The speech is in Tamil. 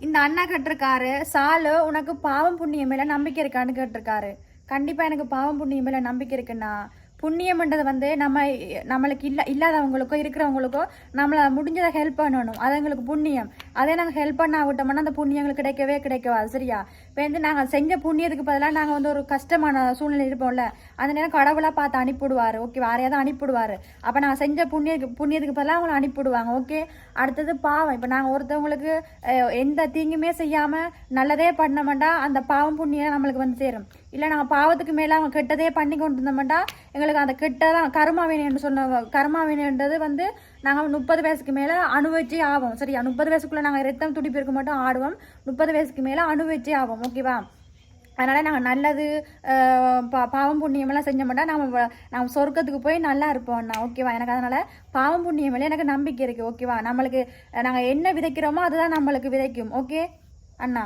இந்த அண்ணா கேட்டிருக்காரு, சாலு உனக்கு பாவம் புண்ணியம் மேல நம்பிக்கை இருக்கான்னு கேட்டிருக்காரு. கண்டிப்பா எனக்கு பாவம் புண்ணியம் மேல நம்பிக்கை இருக்குண்ணா. புண்ணியம்ன்றது வந்து நம்மளுக்கு இல்லாதவங்களுக்கோ இருக்கிறவங்களுக்கோ நம்மளை முடிஞ்சதை ஹெல்ப் பண்ணணும். அது எங்களுக்கு புண்ணியம். அதே நாங்கள் ஹெல்ப் பண்ண விட்டோம்னா அந்த புண்ணியம் எங்களுக்கு கிடைக்காது. சரியா? இப்போ வந்து நாங்கள் செஞ்ச புண்ணியத்துக்கு பதிலாக நாங்கள் வந்து ஒரு கஷ்டமான சூழ்நிலை இருப்போம்ல, அந்த நேரம் கடவுளாக பார்த்து அனுப்பிவிடுவார். ஓகே, யாரையாவது அனுப்பிவிடுவார். அப்போ நாங்கள் செஞ்ச புண்ணியத்துக்கு பதிலாக அவங்களை அனுப்பிவிடுவாங்க. ஓகே. அடுத்தது பாவம். இப்போ நாங்கள் ஒருத்தவங்களுக்கு எந்த தீங்குமே செய்யாமல் நல்லதே பண்ணமாட்டா அந்த பாவம் புண்ணியம் நம்மளுக்கு வந்து சேரும். இல்லை நாங்கள் பாவத்துக்கு மேலே அவங்க கெட்டதே பண்ணி கொண்டு இருந்தோம்டா எங்களுக்கு அந்த கெட்டதான் கர்மாவினைன்னு சொன்ன கர்மாவினைன்றது வந்து நாங்கள் 30 வயசுக்கு மேலே அனுபவிச்சே ஆவோம். சரியா? 30 வயசுக்குள்ளே நாங்கள் ரத்தம் துடிப்பு இருக்க மட்டும் ஆடுவோம். 30 வயசுக்கு மேலே அனுபவிச்சே ஆவோம். ஓகேவா? அதனால் நாங்கள் நல்லது பாவம் புண்ணியமெல்லாம் செஞ்ச மாட்டோம். நம்ம சொர்க்கத்துக்கு போய் நல்லா இருப்போம்ண்ணா. ஓகேவா? எனக்கு அதனால் பாவம் புண்ணியம் மேலே எனக்கு நம்பிக்கை இருக்குது. ஓகேவா? நம்மளுக்கு நாங்கள் என்ன விதைக்கிறோமோ அதுதான் நம்மளுக்கு விதைக்கும். ஓகே அண்ணா?